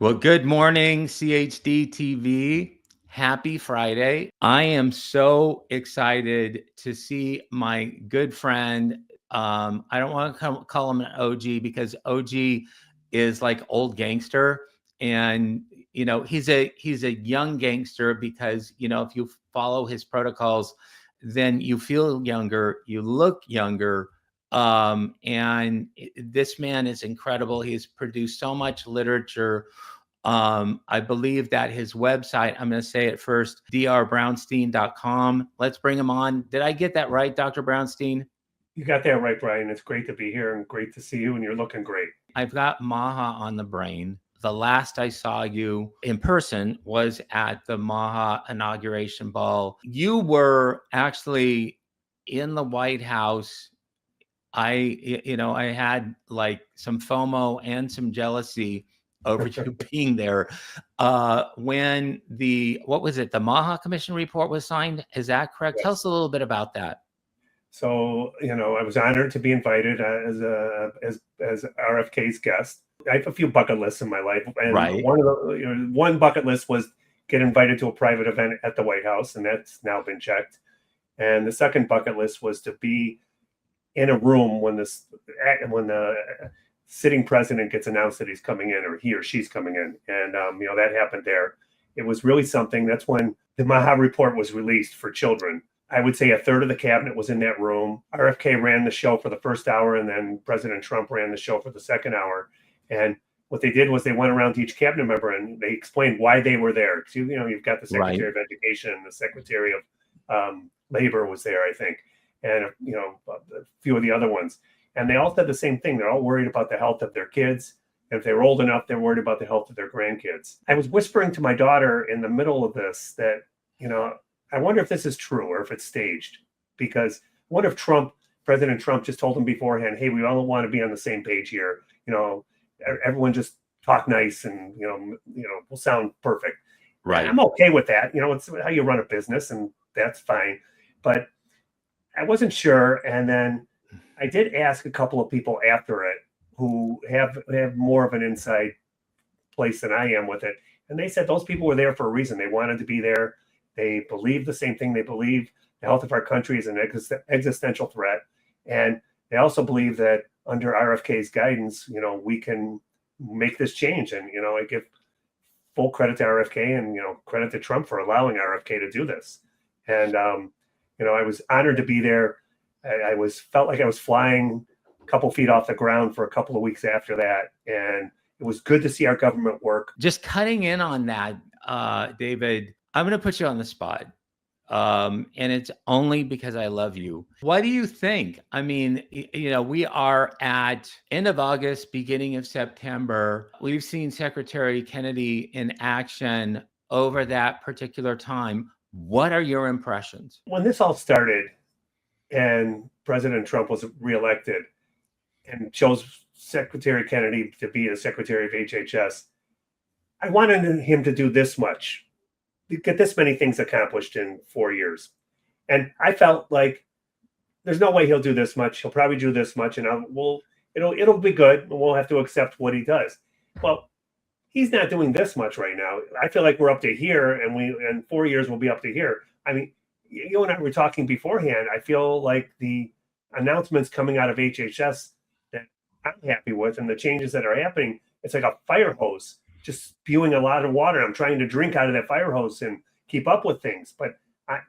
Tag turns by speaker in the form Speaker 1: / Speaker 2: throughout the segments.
Speaker 1: Well, good morning, CHD TV. Happy Friday. I am so excited to see my good friend. I don't want to call him an OG because OG is like old gangster. And he's a young gangster because if you follow his protocols, then you feel younger, you look younger. This man is incredible. He's produced so much literature. I believe that his website, I'm going to say it first, drbrownstein.com. Let's bring him on. Did I get that right, Dr. Brownstein?
Speaker 2: You got that right, Brian. It's great to be here and great to see you, and you're looking great.
Speaker 1: I've got MAHA on the brain. The last I saw you in person was at the MAHA inauguration ball. You were actually in the White House. I had like some FOMO and some jealousy over you being there. When the MAHA Commission report was signed, is that correct?
Speaker 2: Yes.
Speaker 1: Tell us a little bit about that.
Speaker 2: So, I was honored to be invited as RFK's guest. I have a few bucket lists in my life, and
Speaker 1: Right.
Speaker 2: One bucket list was get invited to a private event at the White House, and that's now been checked. And the second bucket list was to be in a room when the sitting president gets announced that he's coming in, or he or she's coming in, and that happened there. It was really something. That's when the MAHA report was released for children. I would say a third of the cabinet was in that room. RFK ran the show for the first hour, and then President Trump ran the show for the second hour. And what they did was they went around to each cabinet member and they explained why they were there. So, you've got the Secretary of Education, the Secretary of Labor was there, I think, and a few of the other ones. And they all said the same thing. They're all worried about the health of their kids. And if they were old enough, they're worried about the health of their grandkids. I was whispering to my daughter in the middle of this that, I wonder if this is true or if it's staged, because what if President Trump just told them beforehand, hey, we all want to be on the same page here. Everyone just talk nice and, we'll sound perfect.
Speaker 1: Right.
Speaker 2: I'm okay with that. It's how you run a business, and that's fine. But I wasn't sure. And then I did ask a couple of people after it who have more of an inside place than I am with it. And they said those people were there for a reason. They wanted to be there. They believe the same thing. They believe the health of our country is an existential threat. And they also believe that under RFK's guidance, we can make this change. And, I give full credit to RFK and, credit to Trump for allowing RFK to do this. And, I was honored to be there. I felt like I was flying a couple feet off the ground for a couple of weeks after that. And it was good to see our government work.
Speaker 1: Just cutting in on that, David, I'm going to put you on the spot. And it's only because I love you. What do you think? I mean, we are at end of August, beginning of September. We've seen Secretary Kennedy in action over that particular time. What are your impressions?
Speaker 2: When this all started and President Trump was reelected and chose Secretary Kennedy to be the Secretary of HHS, I wanted him to do this much, get this many things accomplished in 4 years. And I felt like there's no way he'll do this much. He'll probably do this much, and it'll be good, and we'll have to accept what he does. Well, he's not doing this much right now. I feel like we're up to here, and in 4 years we'll be up to here. I mean, you and I were talking beforehand. I feel like the announcements coming out of HHS that I'm happy with, and the changes that are happening, it's like a fire hose just spewing a lot of water. I'm trying to drink out of that fire hose and keep up with things. But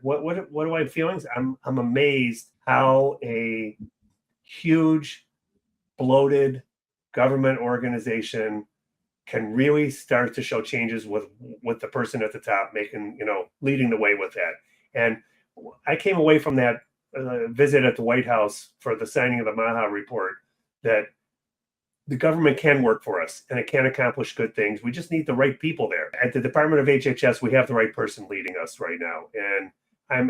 Speaker 2: what do I have feelings? I'm amazed how a huge, bloated government organization can really start to show changes with the person at the top leading the way with that. And I came away from that visit at the White House for the signing of the MAHA report that the government can work for us and it can accomplish good things. We just need the right people there. At the Department of HHS, we have the right person leading us right now. And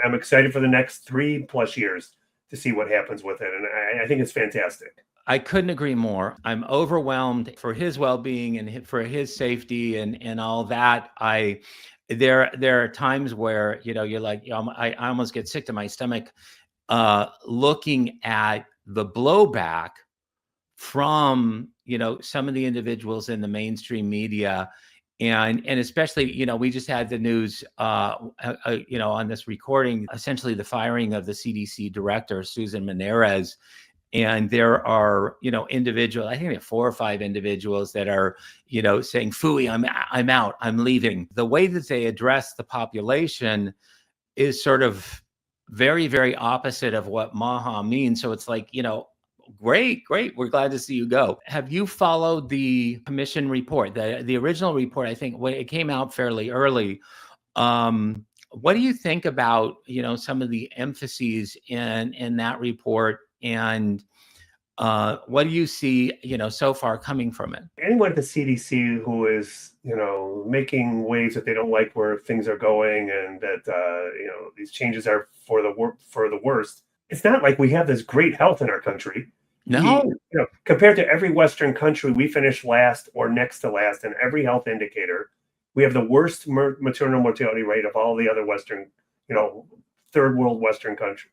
Speaker 2: I'm excited for the next 3+ years to see what happens with it. And I think it's fantastic.
Speaker 1: I couldn't agree more. I'm overwhelmed for his well-being and for his safety and all that. There are times where, you're like, I almost get sick to my stomach looking at the blowback from, some of the individuals in the mainstream media And especially, we just had the news, on this recording, essentially the firing of the CDC director, Susan Menarez. And there are, individuals, I think there are 4 or 5 individuals that are, saying, "Phooey, I'm out, I'm leaving." The way that they address the population is sort of very, very opposite of what MAHA means. So it's like, great, we're glad to see you go. Have you followed the commission report, the original report? I think when it came out fairly early. What do you think about, some of the emphases in that report, and what do you see, so far coming from it?
Speaker 2: Anyone at the CDC who is, making waves that they don't like where things are going, and that these changes are for the worst. It's not like we have this great health in our country.
Speaker 1: No.
Speaker 2: Compared to every Western country, we finish last or next to last in every health indicator. We have the worst maternal mortality rate of all the other Western, third world Western country,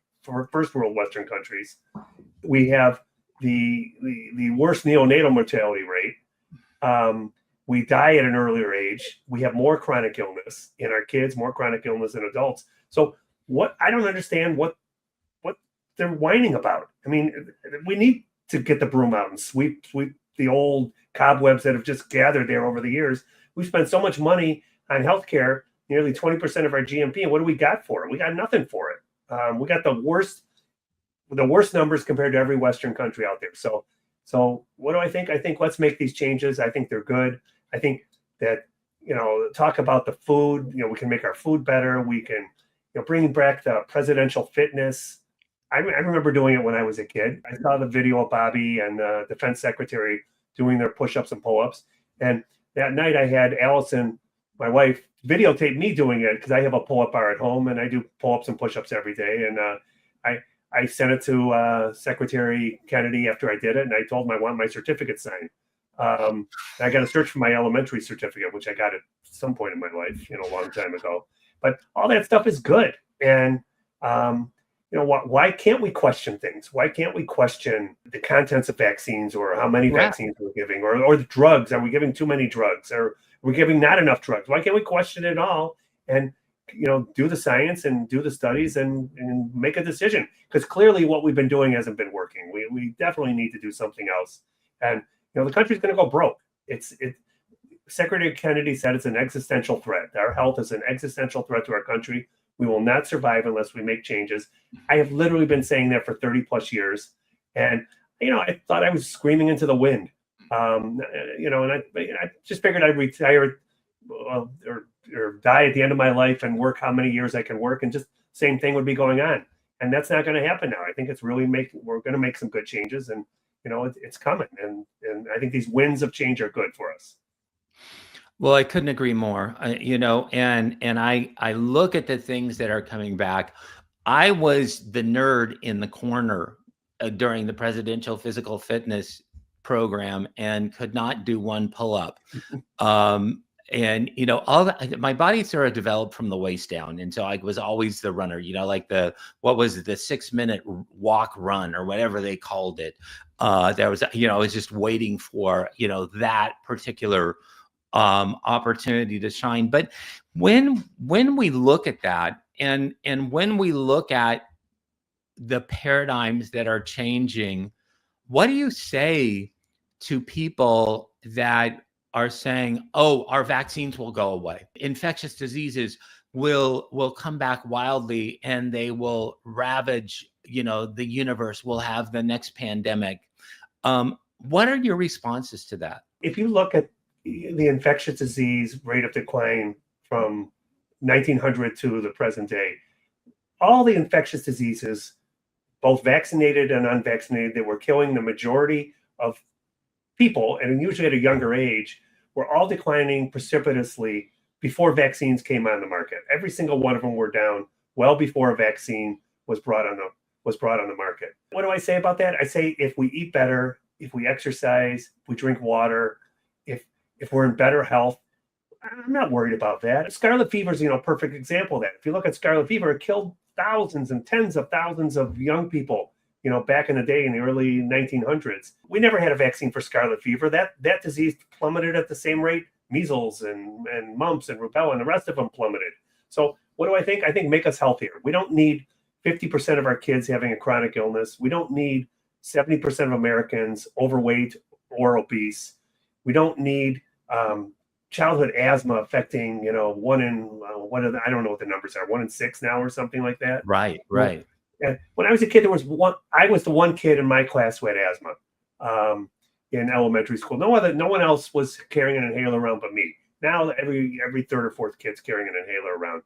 Speaker 2: first world Western countries. We have the worst neonatal mortality rate. We die at an earlier age. We have more chronic illness in our kids, more chronic illness in adults. So I don't understand what they're whining about. I mean, we need to get the broom out and sweep the old cobwebs that have just gathered there over the years. We've spent so much money on healthcare, nearly 20% of our GMP, and what do we got for it? We got nothing for it. We got the worst numbers compared to every Western country out there. So what do I think? I think let's make these changes. I think they're good. I think that, talk about the food, we can make our food better. We can, bring back the presidential fitness. I remember doing it when I was a kid. I saw the video of Bobby and the defense secretary doing their push-ups and pull-ups. And that night I had Allison, my wife, videotape me doing it, because I have a pull-up bar at home and I do pull-ups and push-ups every day. And I sent it to Secretary Kennedy after I did it, and I told him I want my certificate signed. I got to search for my elementary certificate, which I got at some point in my life, a long time ago. But all that stuff is good. And why can't we question things? Why can't we question the contents of vaccines, or how many vaccines we're giving, or the drugs? Are we giving too many drugs? Or are we giving not enough drugs? Why can't we question it all and, do the science and do the studies and make a decision? Because clearly what we've been doing hasn't been working. We definitely need to do something else. And, the country's going to go broke. Secretary Kennedy said it's an existential threat. Our health is an existential threat to our country. We will not survive unless we make changes. I have literally been saying that for 30 plus years. And, I thought I was screaming into the wind. And I just figured I'd retire or die at the end of my life and work how many years I can work, and just same thing would be going on. And that's not going to happen now. I think it's really we're going to make some good changes, and, it's coming. And I think these winds of change are good for us.
Speaker 1: Well, I couldn't agree more. And I look at the things that are coming back. I was the nerd in the corner during the presidential physical fitness program and could not do one pull-up. And my body sort of developed from the waist down, and so I was always the runner. Like the 6-minute walk run or whatever they called it. There was, I was just waiting for that particular opportunity to shine. But when we look at that, and when we look at the paradigms that are changing, what do you say to people that are saying, "Oh, our vaccines will go away. Infectious diseases will come back wildly, and they will ravage, the universe. We'll have the next pandemic." What are your responses to that?
Speaker 2: If you look at the infectious disease rate of decline from 1900 to the present day, all the infectious diseases, both vaccinated and unvaccinated, that were killing the majority of people, and usually at a younger age, were all declining precipitously before vaccines came on the market. Every single one of them were down well before a vaccine was brought on the market. What do I say about that? I say if we eat better, if we exercise, if we drink water, if we're in better health, I'm not worried about that. Scarlet fever is, a perfect example of that. If you look at scarlet fever, it killed thousands and tens of thousands of young people, back in the day in the early 1900s. We never had a vaccine for scarlet fever. That disease plummeted at the same rate measles and mumps and rubella, and the rest of them plummeted. So what do I think? I think make us healthier. We don't need 50% of our kids having a chronic illness. We don't need 70% of Americans overweight or obese. We don't need childhood asthma affecting, one in, I don't know what the numbers are, 1 in 6 now or something like that.
Speaker 1: Right.
Speaker 2: And when I was a kid, I was the one kid in my class who had asthma in elementary school. No one else was carrying an inhaler around but me. Now every third or fourth kid's carrying an inhaler around.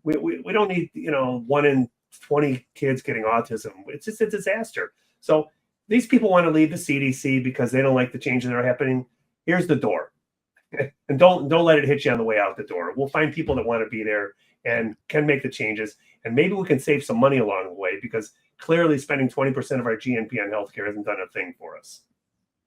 Speaker 2: We don't need, 1 in 20 kids getting autism. It's just a disaster. So these people want to leave the CDC because they don't like the changes that are happening. Here's the door. And don't let it hit you on the way out the door. We'll find people that want to be there and can make the changes. And maybe we can save some money along the way, because clearly spending 20% of our GNP on healthcare hasn't done a thing for us.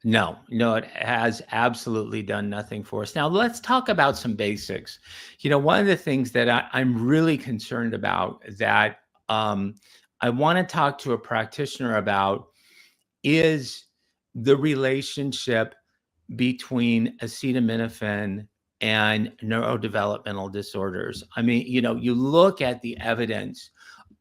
Speaker 1: No, it has absolutely done nothing for us. Now, let's talk about some basics. One of the things that I'm really concerned about that I want to talk to a practitioner about is the relationship between acetaminophen and neurodevelopmental disorders. I mean, you look at the evidence,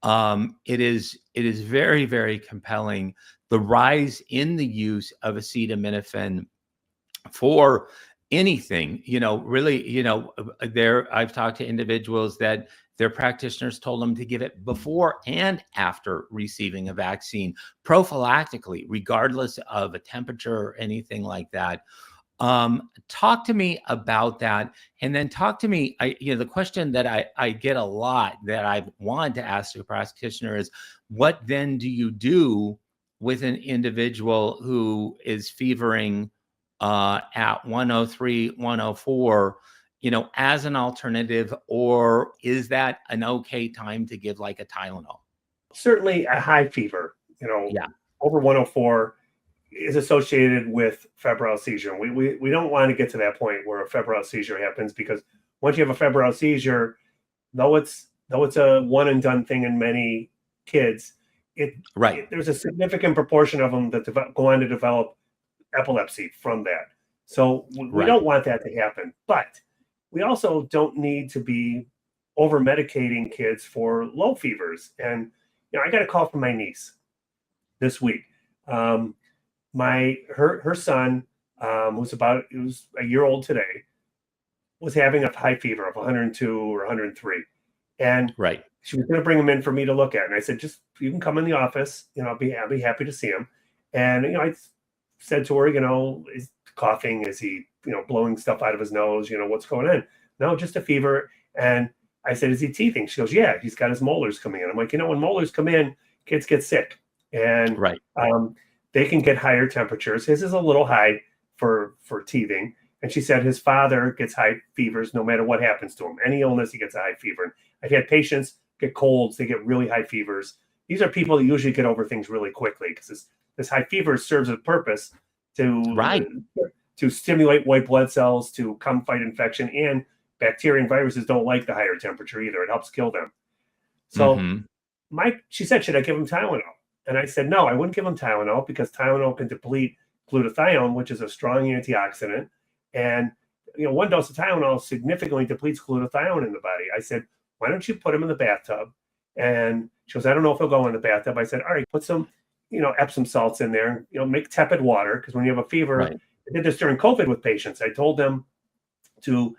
Speaker 1: it is very, very compelling. The rise in the use of acetaminophen for anything, really, I've talked to individuals that their practitioners told them to give it before and after receiving a vaccine, prophylactically, regardless of a temperature or anything like that. Talk to me about that. And then talk to me, the question that I get a lot that I wanted to ask a practitioner is, what then do you do with an individual who is fevering at 103, 104, as an alternative, or is that an okay time to give like a Tylenol?
Speaker 2: Certainly a high fever, over 104 is associated with febrile seizure. We don't want to get to that point where a febrile seizure happens, because once you have a febrile seizure, though it's a one and done thing in many kids, there's a significant proportion of them that go on to develop epilepsy from that. So we don't want that to happen, but we also don't need to be over medicating kids for low fevers. And I got a call from my niece this week. Her son, who's a year old today, was having a high fever of 102 or 103, and she was going to bring him in for me to look at. And I said, you can come in the office. I'll be happy to see him. And I said to her, is coughing? Is he, blowing stuff out of his nose? What's going on? No, just a fever. And I said, is he teething? She goes, yeah, he's got his molars coming in. I'm like, when molars come in, kids get sick, and they can get higher temperatures. His is a little high for teething. And she said his father gets high fevers no matter what happens to him. Any illness, he gets a high fever. And I've had patients get colds, they get really high fevers. These are people that usually get over things really quickly, because this high fever serves a purpose to stimulate white blood cells to come fight infection, and bacteria and viruses don't like the higher temperature either. It helps kill them. So she said, should I give him Tylenol? And I said, no, I wouldn't give him Tylenol, because Tylenol can deplete glutathione, which is a strong antioxidant. And, one dose of Tylenol significantly depletes glutathione in the body. I said, why don't you put him in the bathtub? And she goes, I don't know if he'll go in the bathtub. I said, all right, put some, Epsom salts in there, make tepid water. Because when you have a fever, I did this during COVID with patients. I told them to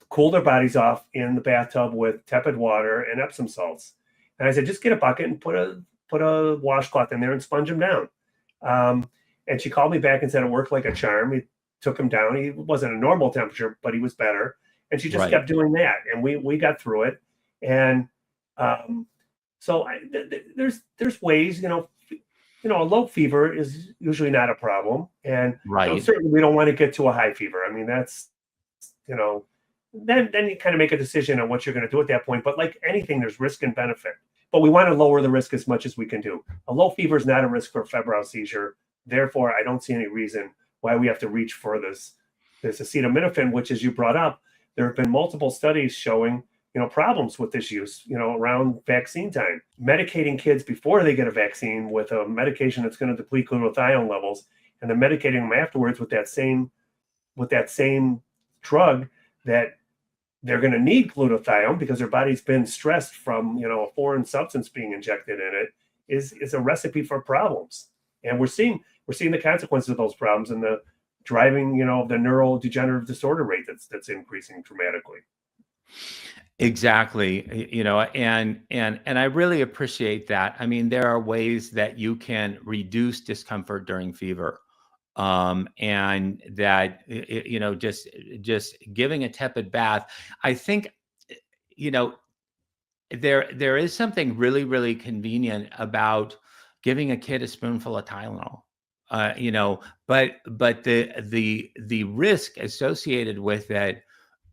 Speaker 2: cool their bodies off in the bathtub with tepid water and Epsom salts. And I said, just get a bucket and put a washcloth in there and sponge him down. And she called me back and said it worked like a charm. He took him down. He wasn't a normal temperature, but he was better. And she just kept doing that. And we got through it. And so there's ways, a low fever is usually not a problem. And certainly we don't want to get to a high fever. I mean, that's, then you kind of make a decision on what you're going to do at that point. But like anything, there's risk and benefit. But we want to lower the risk as much as we can do. A low fever is not a risk for febrile seizure. Therefore, I don't see any reason why we have to reach for this acetaminophen, which, as you brought up, there have been multiple studies showing, problems with this use, around vaccine time. Medicating kids before they get a vaccine with a medication that's going to deplete glutathione levels, and then medicating them afterwards with that same drug that they're going to need glutathione because their body's been stressed from, a foreign substance being injected in it, is a recipe for problems. And we're seeing the consequences of those problems and the driving, the neurodegenerative disorder rate that's increasing dramatically.
Speaker 1: Exactly. And I really appreciate that. I mean, there are ways that you can reduce discomfort during fever. And that, just giving a tepid bath. I think, there is something really, really convenient about giving a kid a spoonful of Tylenol. But the risk associated with it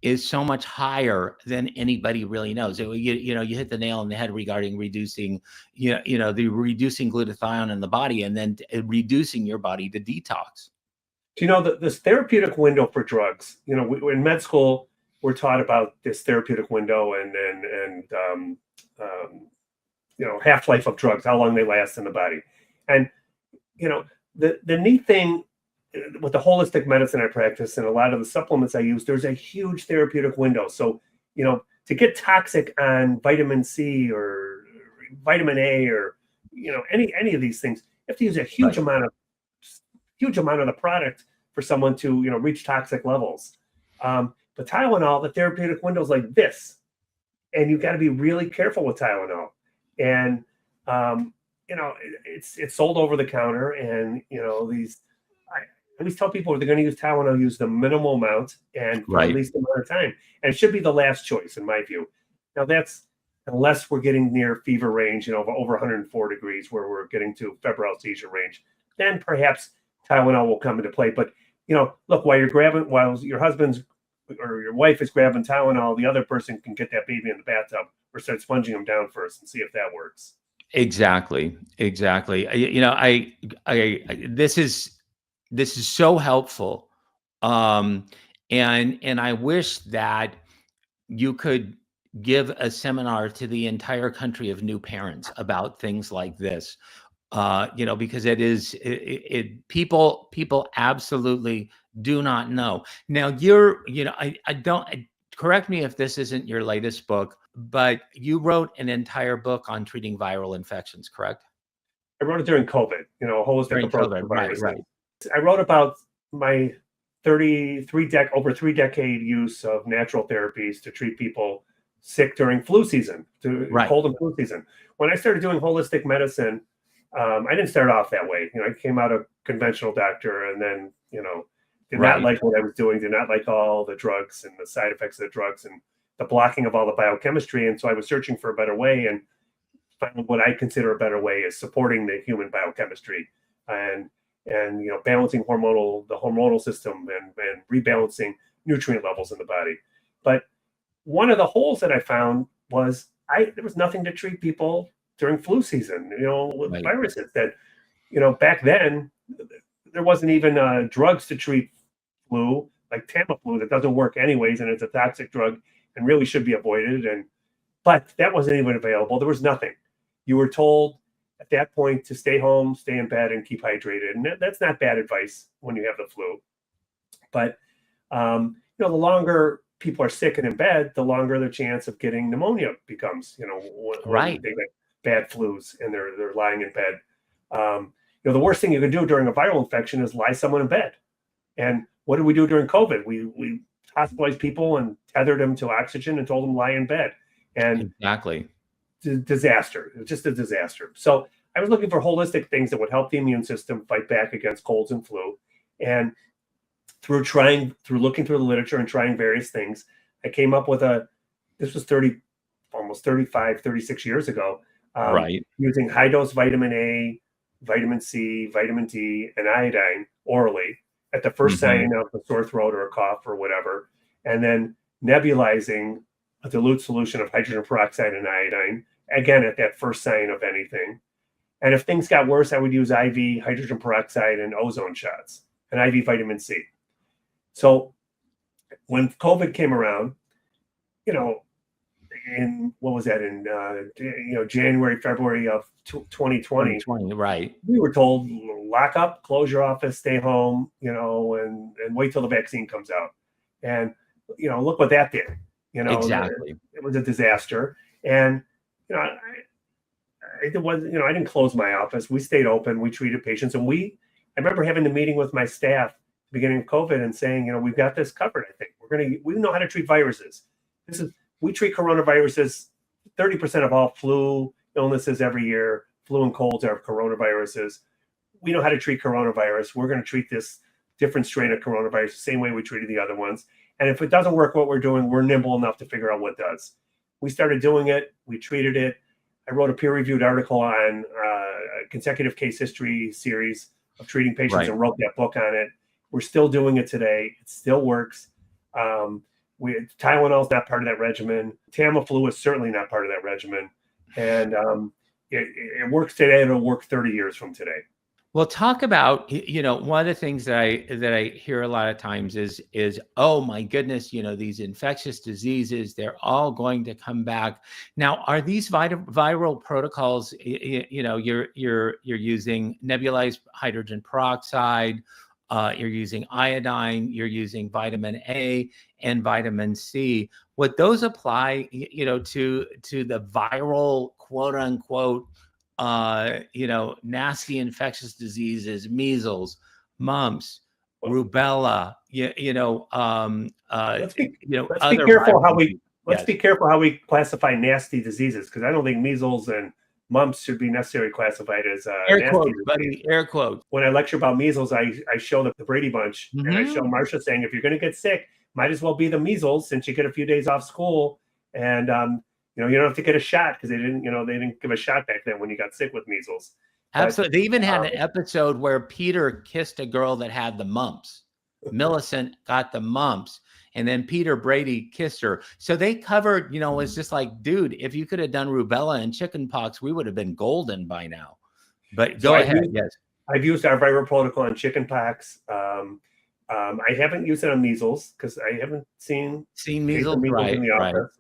Speaker 1: is so much higher than anybody really knows. You hit the nail on the head regarding reducing, the reducing glutathione in the body, and then reducing your body to detox.
Speaker 2: Do you know that this therapeutic window for drugs? In med school, we're taught about this therapeutic window and half-life of drugs, how long they last in the body. And the neat thing with the holistic medicine I practice and a lot of the supplements I use, there's a huge therapeutic window. So, to get toxic on vitamin C or vitamin A or any of these things, you have to use a huge amount of the product for someone to reach toxic levels. But Tylenol, the therapeutic window is like this, and you've got to be really careful with Tylenol. And it's sold over the counter, and I always tell people if they're going to use Tylenol, use the minimal amount and for the least amount of time. And it should be the last choice, in my view. Now that's unless we're getting near fever range, over 104 degrees, where we're getting to febrile seizure range, then perhaps Tylenol will come into play. But look, while your husband's or your wife is grabbing Tylenol, the other person can get that baby in the bathtub or start sponging them down first and see if that works.
Speaker 1: Exactly. This is so helpful. And I wish that you could give a seminar to the entire country of new parents about things like this. Because people absolutely do not know. Now I don't, correct me if this isn't your latest book, but you wrote an entire book on treating viral infections, correct?
Speaker 2: I wrote it during COVID, holistic
Speaker 1: During
Speaker 2: approach
Speaker 1: COVID,
Speaker 2: to viruses.
Speaker 1: right.
Speaker 2: I wrote about my over 3-decade use of natural therapies to treat people sick during flu season, cold and flu season. When I started doing holistic medicine, I didn't start off that way. I came out a conventional doctor and then, did not like what I was doing, did not like all the drugs and the side effects of the drugs and the blocking of all the biochemistry. And so I was searching for a better way, and finding what I consider a better way is supporting the human biochemistry and balancing the hormonal system and rebalancing nutrient levels in the body. But one of the holes that I found was there was nothing to treat people during flu season, with viruses that, back then there wasn't even drugs to treat flu, like Tamiflu, that doesn't work anyways. And it's a toxic drug and really should be avoided. But that wasn't even available. There was nothing. You were told at that point to stay home, stay in bed, and keep hydrated. And that's not bad advice when you have the flu. But, the longer people are sick and in bed, the longer the chance of getting pneumonia becomes, when they get bad flus and they're lying in bed. The worst thing you can do during a viral infection is lie someone in bed. And what did we do during COVID? We hospitalized people and tethered them to oxygen and told them lie in bed. And
Speaker 1: exactly.
Speaker 2: Disaster. It was just a disaster. So I was looking for holistic things that would help the immune system fight back against colds and flu. And through looking through the literature and trying various things, I came up with this was 36 years ago, using high dose vitamin A, vitamin C, vitamin D, and iodine orally at the first sign of a sore throat or a cough or whatever, and then nebulizing a dilute solution of hydrogen peroxide and iodine, again, at that first sign of anything. And if things got worse, I would use IV hydrogen peroxide and ozone shots and IV vitamin C. So when COVID came around, in January, February of 2020, we were told, lock up, close your office, stay home, and wait till the vaccine comes out. And look what that did.
Speaker 1: Exactly.
Speaker 2: It was a disaster. And, it was, I didn't close my office. We stayed open. We treated patients. And I remember having the meeting with my staff at the beginning of COVID and saying, we've got this covered. I think we know how to treat viruses. We treat coronaviruses. 30% of all flu illnesses every year, flu and colds are coronaviruses. We know how to treat coronavirus. We're going to treat this different strain of coronavirus the same way we treated the other ones. And if it doesn't work what we're doing, we're nimble enough to figure out what does. We started doing it. We treated it. I wrote a peer-reviewed article on a consecutive case history series of treating patients
Speaker 1: Right.
Speaker 2: and wrote that book on it. We're still doing it today. It still works. Tylenol is not part of that regimen. Tamiflu is certainly not part of that regimen. And it works today. It'll work 30 years from today.
Speaker 1: Well, talk about, one of the things that I hear a lot of times is, oh my goodness, these infectious diseases, they're all going to come back. Now, are these viral protocols, you're using nebulized hydrogen peroxide, you're using iodine, you're using vitamin A and vitamin C. Would those apply, to the viral, quote unquote, nasty infectious diseases, measles, mumps, rubella,
Speaker 2: let's be
Speaker 1: other
Speaker 2: careful
Speaker 1: Yes.
Speaker 2: be careful how we classify nasty diseases, because I don't think measles and mumps should be necessarily classified as
Speaker 1: air
Speaker 2: nasty
Speaker 1: quotes,
Speaker 2: disease.
Speaker 1: buddy, air quotes.
Speaker 2: When I lecture about measles, I show the Brady Bunch, and I show Marsha saying, if you're going to get sick, might as well be the measles, since you get a few days off school, and you don't have to get a shot, because they didn't give a shot back then when you got sick with measles.
Speaker 1: Absolutely. They even had an episode where Peter kissed a girl that had the mumps. Millicent got the mumps, and then Peter Brady kissed her. So they covered, it's just like, dude, if you could have done rubella and chickenpox, we would have been golden by now. But go ahead. Yes.
Speaker 2: I've used our viral protocol on chickenpox. I haven't used it on measles, because I haven't seen
Speaker 1: measles
Speaker 2: in the
Speaker 1: right.
Speaker 2: office.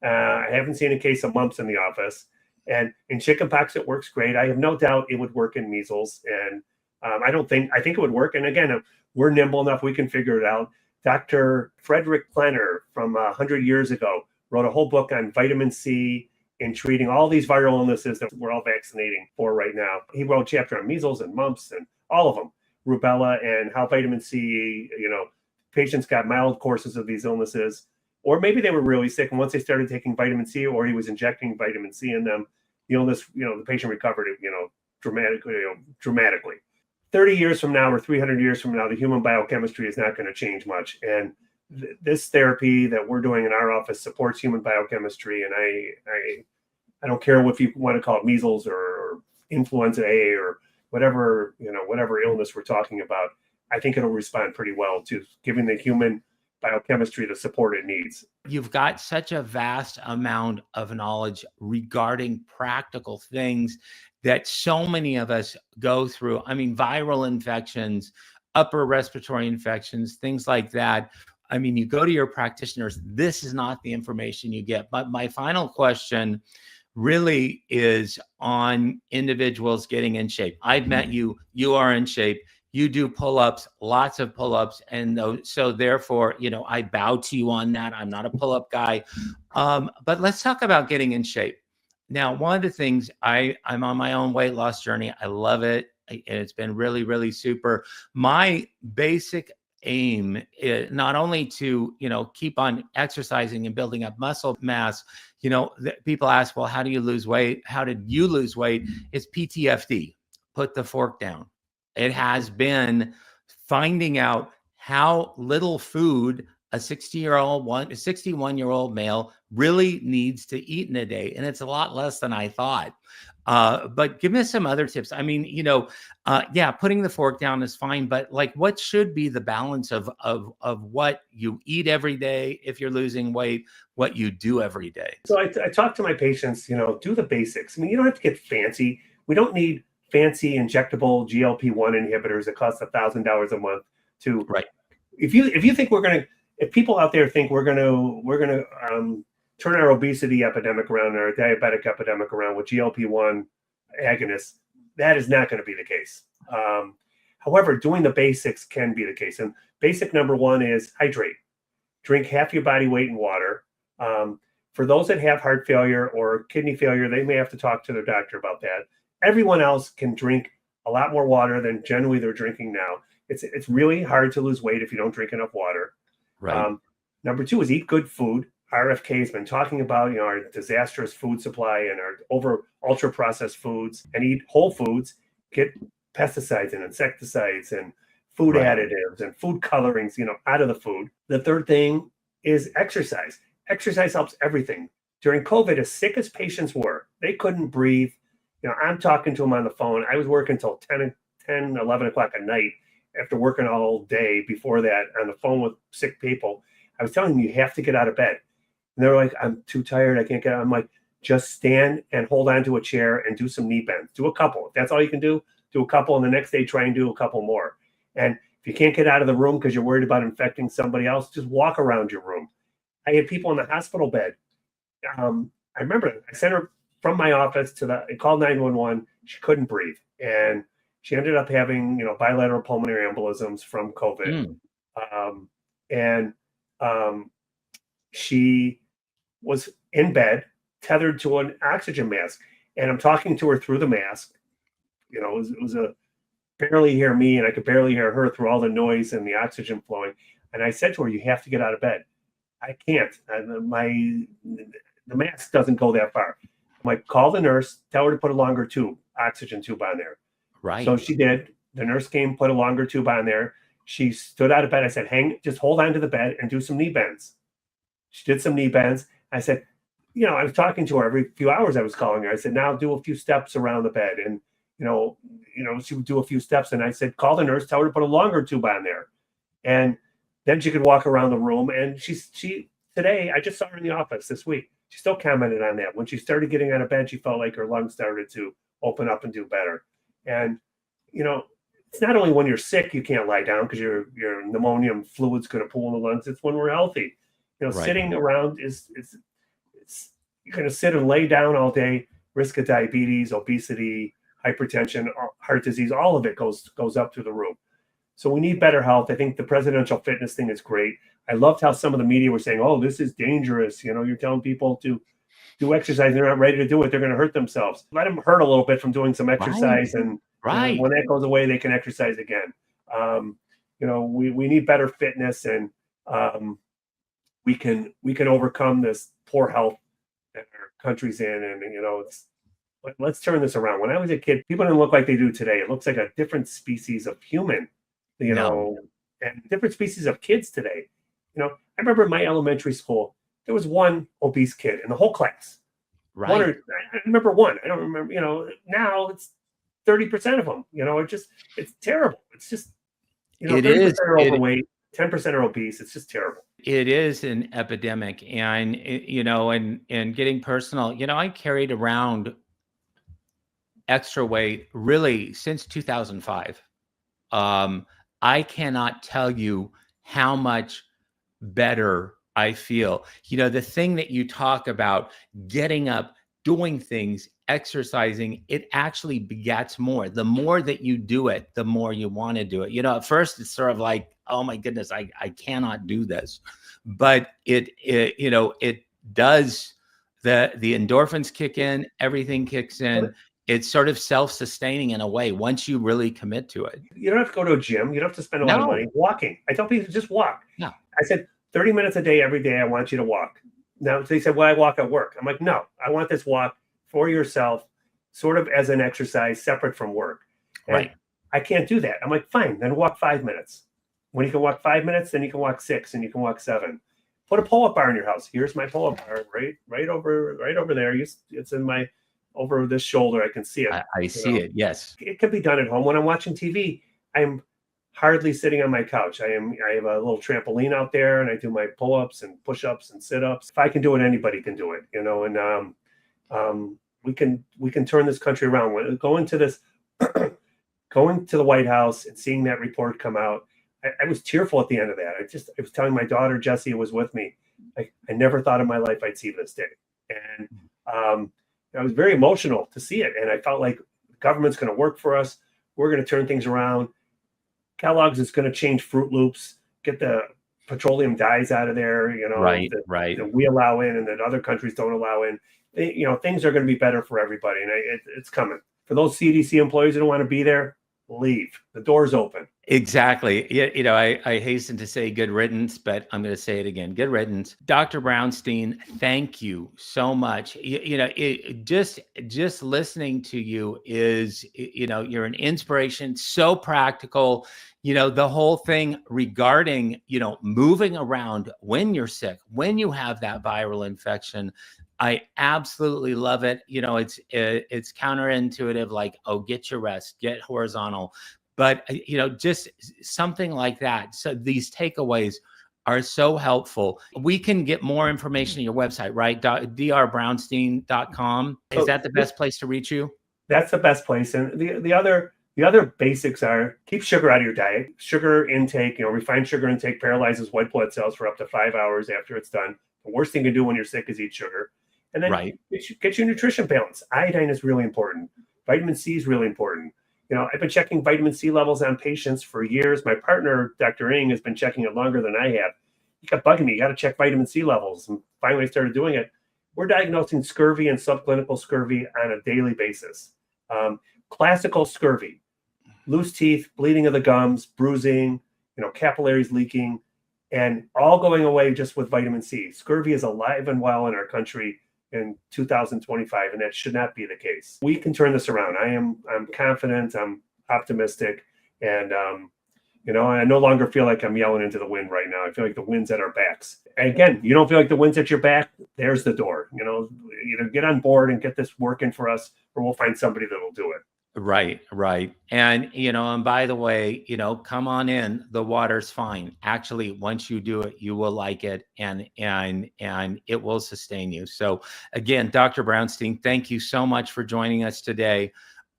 Speaker 2: I haven't seen a case of mumps in the office. And in chickenpox, it works great. I have no doubt it would work in measles. And I think it would work. And again, we're nimble enough, we can figure it out. Dr. Frederick Klenner from 100 years ago wrote a whole book on vitamin C in treating all these viral illnesses that we're all vaccinating for right now. He wrote a chapter on measles and mumps and all of them, rubella, and how vitamin C, patients got mild courses of these illnesses, or maybe they were really sick, and once they started taking vitamin C, or he was injecting vitamin C in them, the illness, the patient recovered, dramatically. 30 years from now or 300 years from now, the human biochemistry is not going to change much. And this therapy that we're doing in our office supports human biochemistry. And I don't care if you want to call it measles or influenza A or whatever illness we're talking about. I think it'll respond pretty well to giving the human biochemistry the support it needs.
Speaker 1: You've got such a vast amount of knowledge regarding practical things that so many of us go through. I mean, viral infections, upper respiratory infections, things like that. I mean, you go to your practitioners, this is not the information you get. But my final question really is on individuals getting in shape. I've met you, you are in shape. You do pull-ups, lots of pull-ups. And so therefore, I bow to you on that. I'm not a pull-up guy. But let's talk about getting in shape. Now, one of the things I'm on my own weight loss journey. I love it. And it's been really, really super. My basic aim is not only to, keep on exercising and building up muscle mass. People ask, well, how do you lose weight? How did you lose weight? It's PTFD. Put the fork down. It has been finding out how little food a 61-year-old male really needs to eat in a day. And it's a lot less than I thought. But give me some other tips. I mean, putting the fork down is fine, but like, what should be the balance of what you eat every day if you're losing weight, what you do every day?
Speaker 2: So I talk to my patients, do the basics. I mean, you don't have to get fancy. We don't need fancy injectable GLP-1 inhibitors that cost $1,000 a month to.
Speaker 1: Right.
Speaker 2: If you think if people out there think we're gonna turn our obesity epidemic around, our diabetic epidemic around with GLP-1 agonists, that is not going to be the case. However, doing the basics can be the case. And basic number one is hydrate. drink half your body weight in water. For those that have heart failure or kidney failure, they may have to talk to their doctor about that. Everyone else can drink a lot more water than generally they're drinking now. It's really hard to lose weight if you don't drink enough water.
Speaker 1: Right.
Speaker 2: Number 2 is eat good food. RFK has been talking about, our disastrous food supply and our ultra processed foods, and eat whole foods, get pesticides and insecticides and food additives and food colorings, out of the food. The third thing is exercise. Exercise helps everything. During COVID, as sick as patients were, they couldn't breathe. I'm talking to them on the phone. I was working till 10, 11 o'clock at night after working all day before that on the phone with sick people. I was telling them, you have to get out of bed. And they're like, I'm too tired. I can't get out. I'm like, just stand and hold on to a chair and do some knee bends. Do a couple. If that's all you can do a couple. And the next day, try and do a couple more. And if you can't get out of the room because you're worried about infecting somebody else, just walk around your room. I had people in the hospital bed. I remember I sent her from my office I called 911. She couldn't breathe. And she ended up having, bilateral pulmonary embolisms from COVID. She was in bed, tethered to an oxygen mask. And I'm talking to her through the mask. It was a barely hear me, and I could barely hear her through all the noise and the oxygen flowing. And I said to her, you have to get out of bed. I can't. The mask doesn't go that far. I'm like, call the nurse, tell her to put a longer oxygen tube on there.
Speaker 1: Right.
Speaker 2: So she did. The nurse came, put a longer tube on there. She stood out of bed. I said, just hold on to the bed and do some knee bends. She did some knee bends. I said, I was talking to her every few hours. I was calling her. I said, now do a few steps around the bed. And, she would do a few steps. And I said, call the nurse, tell her to put a longer tube on there. And then she could walk around the room. And she today, I just saw her in the office this week. She still commented on that. When she started getting out of bed, she felt like her lungs started to open up and do better. And, it's not only when you're sick, you can't lie down because your pneumonia and fluid's going to pool in the lungs. It's when we're healthy. Sitting around you're going to sit and lay down all day, risk of diabetes, obesity, hypertension, heart disease, all of it goes up through the roof. So we need better health. I think the presidential fitness thing is great. I loved how some of the media were saying, oh, this is dangerous. You're telling people to do exercise. They're not ready to do it. They're going to hurt themselves. Let them hurt a little bit from doing some exercise. And when that goes away, they can exercise again. We need better fitness, and we can overcome this poor health that our country's in. And, let's turn this around. When I was a kid, people didn't look like they do today. It looks like a different species of human, and different species of kids today. I remember in my elementary school, there was one obese kid in the whole class.
Speaker 1: Right.
Speaker 2: I remember one. I don't remember, now it's 30% of them. It's terrible. It's just,
Speaker 1: it
Speaker 2: 30%
Speaker 1: is
Speaker 2: are overweight, 10% are obese. It's just terrible.
Speaker 1: It is an epidemic. And, and getting personal, I carried around extra weight really since 2005. I cannot tell you how much better I feel. The thing that you talk about, getting up, doing things, exercising, it actually begets more. The more that you do it, the more you want to do it. At first it's sort of like, oh my goodness, I cannot do this. But it does, the endorphins kick in, everything kicks in. It's sort of self-sustaining in a way once you really commit to it.
Speaker 2: You don't have to go to a gym. You don't have to spend a lot of money. Walking. I tell people to just walk.
Speaker 1: No.
Speaker 2: I said 30 minutes a day, every day, I want you to walk. Now, they said, well, I walk at work. I'm like, no, I want this walk for yourself, sort of as an exercise separate from work. And
Speaker 1: right.
Speaker 2: I can't do that. I'm like, fine, then walk 5 minutes. When you can walk 5 minutes, then you can walk 6 and you can walk 7. Put a pull-up bar in your house. Here's my pull-up bar right over there. It's in my over this shoulder. I can see it.
Speaker 1: I see it. Yes.
Speaker 2: It can be done at home. When I'm watching TV, I'm hardly sitting on my couch. I have a little trampoline out there, and I do my pull-ups and push-ups and sit-ups. If I can do it, anybody can do it. And we can turn this country around. Going to the White House and seeing that report come out, I was tearful at the end of that. I was telling my daughter Jessie, who was with me, I never thought in my life I'd see this day, and I was very emotional to see it. And I felt like the government's going to work for us. We're going to turn things around. Kellogg's is going to change Fruit Loops, get the petroleum dyes out of there,
Speaker 1: Right,
Speaker 2: that,
Speaker 1: right.
Speaker 2: that we allow in and that other countries don't allow in. Things are going to be better for everybody, and it's coming. For those CDC employees who don't want to be there, leave. The door's open.
Speaker 1: Exactly. I hasten to say good riddance, but I'm going to say it again. Good riddance. Dr. Brownstein, thank you so much. Just listening to you is, you're an inspiration, so practical. The whole thing regarding, moving around when you're sick, when you have that viral infection. I absolutely love it. It's counterintuitive, like, oh, get your rest, get horizontal. But, just something like that. So these takeaways are so helpful. We can get more information on your website, right? drbrownstein.com. Is that the best place to reach you?
Speaker 2: That's the best place. And the other basics are keep sugar out of your diet. Sugar intake, refined sugar intake paralyzes white blood cells for up to 5 hours after it's done. The worst thing you can do when you're sick is eat sugar. And then get your nutrition balance. Iodine is really important. Vitamin C is really important. I've been checking vitamin C levels on patients for years. My partner, Dr. Ng, has been checking it longer than I have. He kept bugging me. You got to check vitamin C levels. And finally, I started doing it. We're diagnosing scurvy and subclinical scurvy on a daily basis. Classical scurvy, loose teeth, bleeding of the gums, bruising, capillaries leaking, and all going away just with vitamin C. Scurvy is alive and well in our country in 2025, and that should not be the case. We can turn this around. I'm confident, I'm optimistic, and I no longer feel like I'm yelling into the wind right now. I feel like the wind's at our backs. And again, you don't feel like the wind's at your back, there's the door. Either get on board and get this working for us, or we'll find somebody that will do it.
Speaker 1: Right. And, and by the way, come on in, the water's fine. Actually, once you do it, you will like it, and it will sustain you. So again, Dr. Brownstein, thank you so much for joining us today.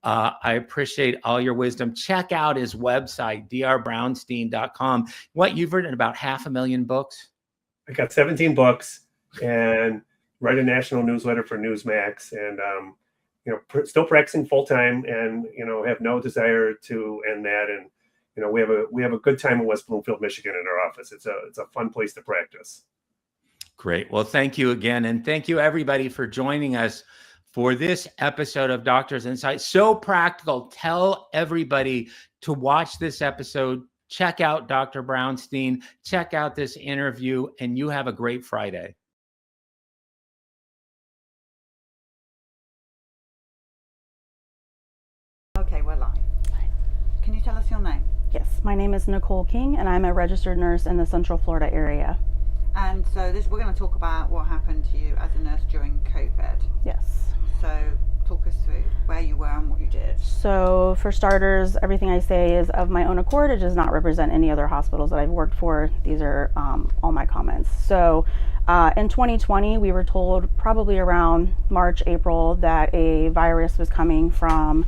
Speaker 1: I appreciate all your wisdom. Check out his website, drbrownstein.com. You've written about 500,000 books?
Speaker 2: I got 17 books and write a national newsletter for Newsmax, and, still practicing full time, and have no desire to end that. And we have a good time in West Bloomfield, Michigan, in our office. It's a fun place to practice.
Speaker 1: Great. Well, thank you again, and thank you everybody for joining us for this episode of Doctor's Insight. So practical. Tell everybody to watch this episode. Check out Dr. Brownstein. Check out this interview, and you have a great Friday.
Speaker 3: Okay, we're live. Can you tell us your name?
Speaker 4: Yes, my name is Nicole King, and I'm a registered nurse in the Central Florida area.
Speaker 3: And so we're going to talk about what happened to you as a nurse during COVID.
Speaker 4: Yes.
Speaker 3: So talk us through where you were and what you did.
Speaker 4: So for starters, everything I say is of my own accord. It does not represent any other hospitals that I've worked for. These are all my comments. So in 2020, we were told probably around March, April, that a virus was coming from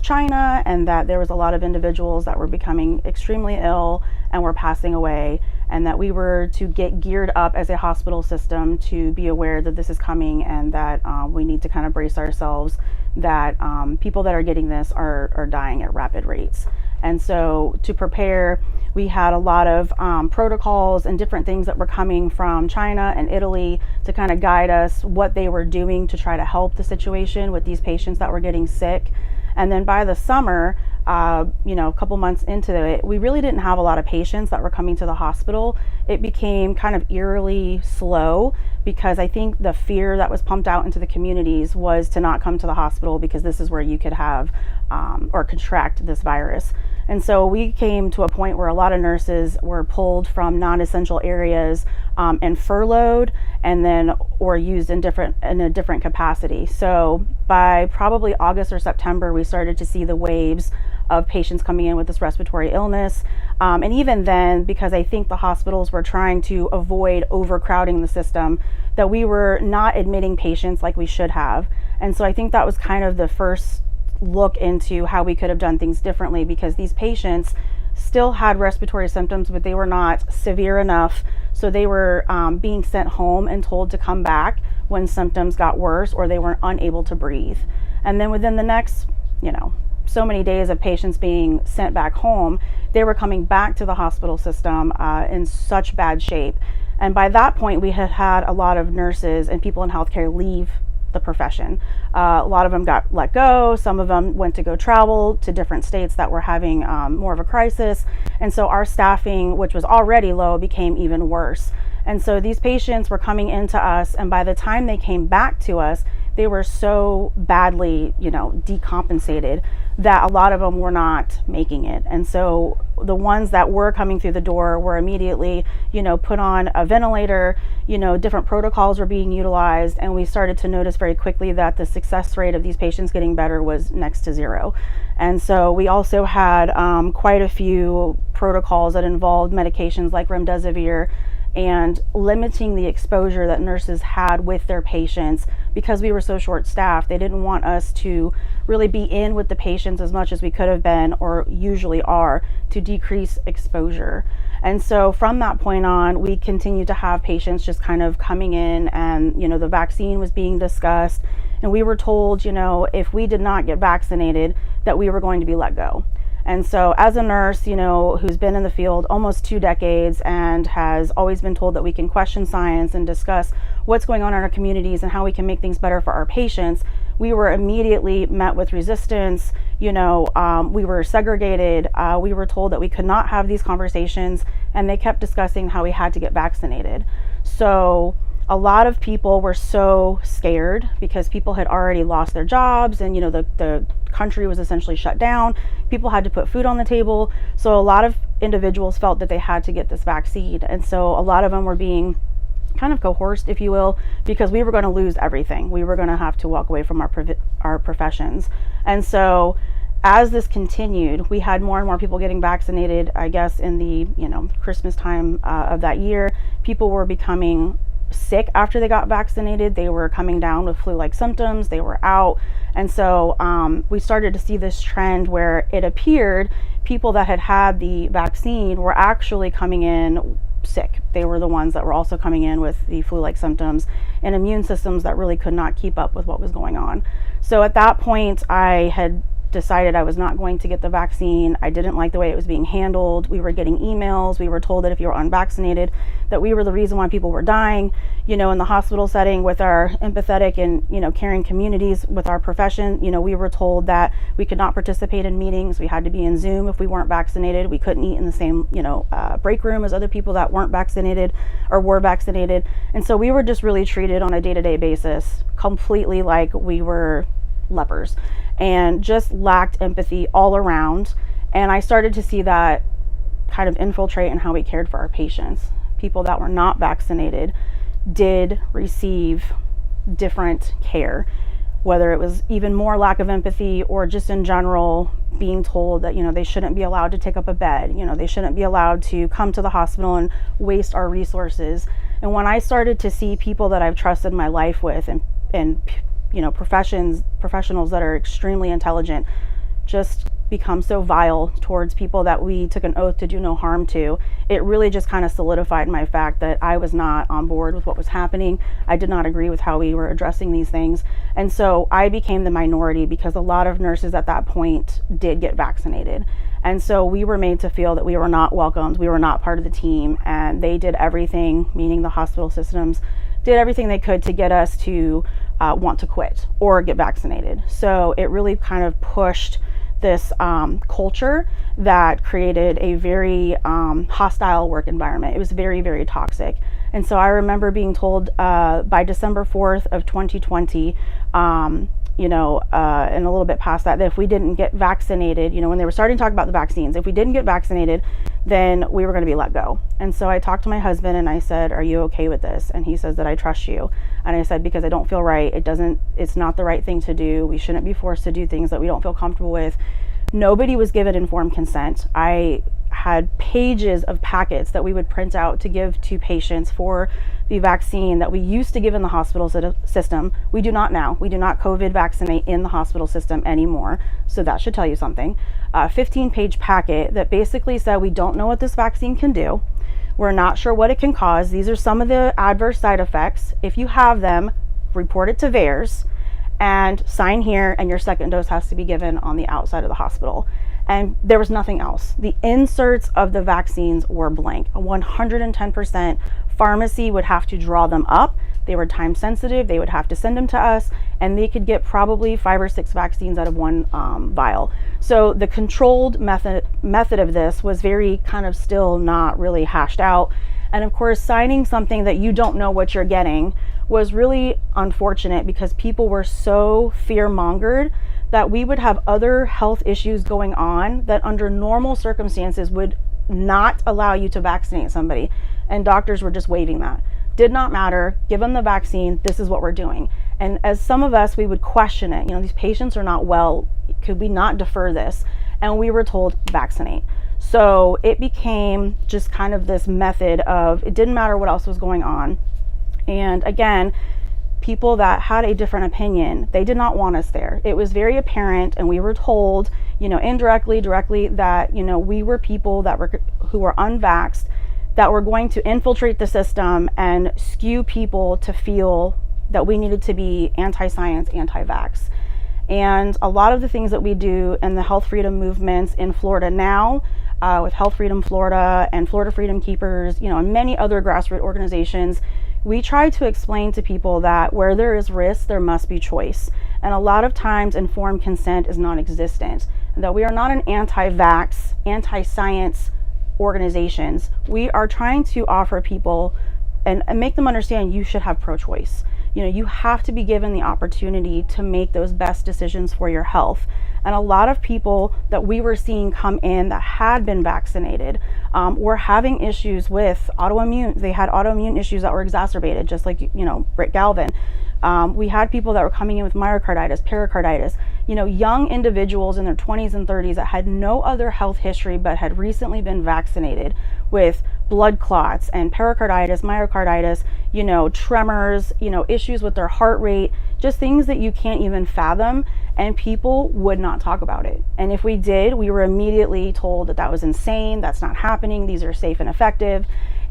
Speaker 4: China, and that there was a lot of individuals that were becoming extremely ill and were passing away, and that we were to get geared up as a hospital system to be aware that this is coming, and that we need to kind of brace ourselves that people that are getting this are dying at rapid rates. And so to prepare, we had a lot of protocols and different things that were coming from China and Italy to kind of guide us what they were doing to try to help the situation with these patients that were getting sick. And then by the summer, a couple months into it, we really didn't have a lot of patients that were coming to the hospital. It became kind of eerily slow, because I think the fear that was pumped out into the communities was to not come to the hospital, because this is where you could have or contract this virus. And so we came to a point where a lot of nurses were pulled from non-essential areas and furloughed, and then or used in a different capacity. So by probably August or September, we started to see the waves of patients coming in with this respiratory illness. And even then, because I think the hospitals were trying to avoid overcrowding the system, that we were not admitting patients like we should have. And so I think that was kind of the first look into how we could have done things differently, because these patients still had respiratory symptoms, but they were not severe enough. So they were being sent home and told to come back when symptoms got worse or they were unable to breathe. And then within the next, so many days of patients being sent back home, they were coming back to the hospital system in such bad shape. And by that point, we had had a lot of nurses and people in healthcare leave the profession. A lot of them got let go. Some of them went to go travel to different states that were having more of a crisis. And so our staffing, which was already low, became even worse. And so these patients were coming into us, and by the time they came back to us, they were so badly, decompensated that a lot of them were not making it. And so the ones that were coming through the door were immediately, put on a ventilator, different protocols were being utilized. And we started to notice very quickly that the success rate of these patients getting better was next to zero. And so we also had quite a few protocols that involved medications like remdesivir and limiting the exposure that nurses had with their patients. Because we were so short staffed, they didn't want us to really be in with the patients as much as we could have been or usually are to decrease exposure. And so from that point on, we continued to have patients just kind of coming in, and the vaccine was being discussed, and we were told, if we did not get vaccinated, that we were going to be let go. And so as a nurse, who's been in the field almost 2 decades and has always been told that we can question science and discuss what's going on in our communities and how we can make things better for our patients, we were immediately met with resistance. We were segregated. We were told that we could not have these conversations, and they kept discussing how we had to get vaccinated. So a lot of people were so scared because people had already lost their jobs, and the country was essentially shut down. People had to put food on the table. So a lot of individuals felt that they had to get this vaccine. And so a lot of them were being kind of coerced, if you will, because we were going to lose everything. We were going to have to walk away from our professions. And so as this continued, we had more and more people getting vaccinated. I guess in the Christmas time of that year, people were becoming sick after they got vaccinated. They were coming down with flu-like symptoms. They were out. And so we started to see this trend where it appeared people that had the vaccine were actually coming in sick. They were the ones that were also coming in with the flu-like symptoms and immune systems that really could not keep up with what was going on. So at that point, I had decided I was not going to get the vaccine. I didn't like the way it was being handled. We were getting emails. We were told that if you were unvaccinated, that we were the reason why people were dying. In the hospital setting with our empathetic and, caring communities with our profession, we were told that we could not participate in meetings. We had to be in Zoom if we weren't vaccinated. We couldn't eat in the same, break room as other people that weren't vaccinated or were vaccinated. And so we were just really treated on a day-to-day basis completely like we were lepers, and just lacked empathy all around. And I started to see that kind of infiltrate in how we cared for our patients. People that were not vaccinated did receive different care, whether it was even more lack of empathy or just in general being told that, they shouldn't be allowed to take up a bed, they shouldn't be allowed to come to the hospital and waste our resources. And when I started to see people that I've trusted my life with and professionals that are extremely intelligent just become so vile towards people that we took an oath to do no harm to, it really just kind of solidified my fact that I was not on board with what was happening. I did not agree with how we were addressing these things. And so I became the minority because a lot of nurses at that point did get vaccinated. And so we were made to feel that we were not welcomed, we were not part of the team, and they did everything, meaning the hospital systems, did everything they could to get us to want to quit or get vaccinated. So it really kind of pushed this culture that created a very hostile work environment. It was very, very toxic. And so I remember being told by December 4th of 2020, and a little bit past that if we didn't get vaccinated, when they were starting to talk about the vaccines, if we didn't get vaccinated, then we were going to be let go. And so I talked to my husband and I said, "Are you okay with this?" And he says that I trust you. And I said, because I don't feel right. It's not the right thing to do. We shouldn't be forced to do things that we don't feel comfortable with. Nobody was given informed consent. I had pages of packets that we would print out to give to patients for the vaccine that we used to give in the hospital system. We do not now. We do not COVID vaccinate in the hospital system anymore. So that should tell you something. A 15-page packet that basically said we don't know what this vaccine can do. We're not sure what it can cause. These are some of the adverse side effects. If you have them, report it to VAERS. and sign here, and your second dose has to be given on the outside of the hospital. And there was nothing else. The inserts of the vaccines were blank. 110%. Pharmacy would have to draw them up. They were time sensitive. They would have to send them to us, and they could get probably 5 or 6 vaccines out of one vial. So the controlled method of this was very kind of still not really hashed out. And of course, signing something that you don't know what you're getting was really unfortunate, because people were so fear-mongered that we would have other health issues going on that under normal circumstances would not allow you to vaccinate somebody. And doctors were just waiving that. Did not matter. Give them the vaccine. This is what we're doing. And as some of us, we would question it. You know, these patients are not well. Could we not defer this? And we were told vaccinate. So it became just kind of this method of, it didn't matter what else was going on. And again, people that had a different opinion, they did not want us there. It was very apparent, and we were told, you know, indirectly, directly, that, you know, we were people that were, who were unvaxxed, that were going to infiltrate the system and skew people to feel that we needed to be anti-science, anti-vax. And a lot of the things that we do in the health freedom movements in Florida now, with Health Freedom Florida and Florida Freedom Keepers, you know, and many other grassroots organizations, we try to explain to people that where there is risk, there must be choice. And a lot of times informed consent is non-existent. And that we are not an anti-vax, anti-science organizations. We are trying to offer people and make them understand you should have pro-choice. You know, you have to be given the opportunity to make those best decisions for your health. And a lot of people that we were seeing come in that had been vaccinated were having issues with autoimmune. They had autoimmune issues that were exacerbated, just like, you know, Britt Galvin. We had people that were coming in with myocarditis, pericarditis, you know, young individuals in their 20s and 30s that had no other health history but had recently been vaccinated with blood clots and pericarditis, myocarditis, you know, tremors, you know, issues with their heart rate, just things that you can't even fathom. And people would not talk about it. And if we did, we were immediately told that that was insane, that's not happening, these are safe and effective.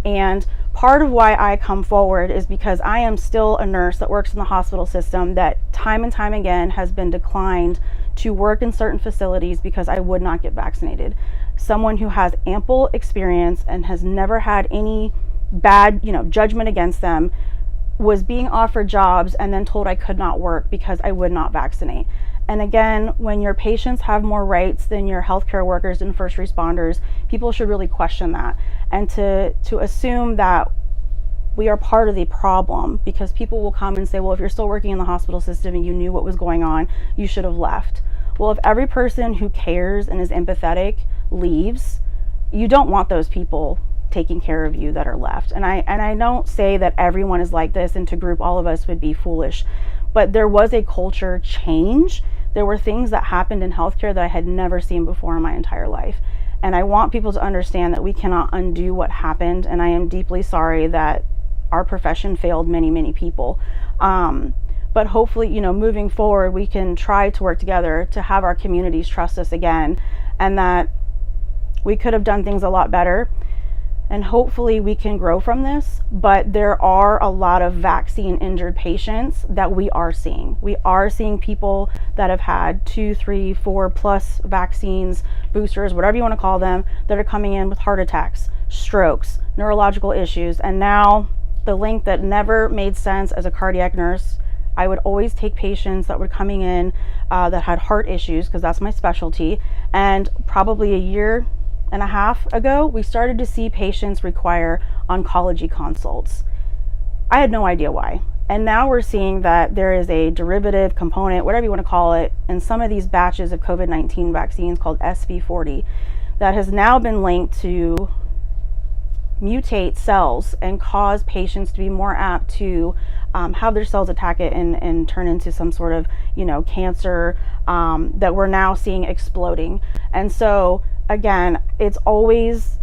Speaker 4: And part of why I come forward is because I am still a nurse that works in the hospital system that time and time again has been declined to work in certain facilities because I would not get vaccinated. Someone who has ample experience and has never had any bad, you know, judgment against them was being offered jobs and then told I could not work because I would not vaccinate. And again, when your patients have more rights than your healthcare workers and first responders, people should really question that. And to assume that we are part of the problem, because people will come and say, well, if you're still working in the hospital system and you knew what was going on, you should have left. Well, if every person who cares and is empathetic leaves, you don't want those people taking care of you that are left. And I don't say that everyone is like this, and to group all of us would be foolish, but there was a culture change. There were things that happened in healthcare that I had never seen before in my entire life. And I want people to understand that we cannot undo what happened. And I am deeply sorry that our profession failed many, many people. But hopefully, you know, moving forward, we can try to work together to have our communities trust us again, and that we could have done things a lot better. And hopefully we can grow from this, but there are a lot of vaccine injured patients that we are seeing. We are seeing people that have had 2, 3, 4 plus vaccines, boosters, whatever you want to call them, that are coming in with heart attacks, strokes, neurological issues. And now the link that never made sense as a cardiac nurse, I would always take patients that were coming in that had heart issues, because that's my specialty. And probably a year and a half ago, we started to see patients require oncology consults. I had no idea why. And now we're seeing that there is a derivative component, whatever you want to call it, in some of these batches of COVID-19 vaccines called SV40 that has now been linked to mutate cells and cause patients to be more apt to have their cells attack it and turn into some sort of, you know, cancer that we're now seeing exploding. And so again, it's always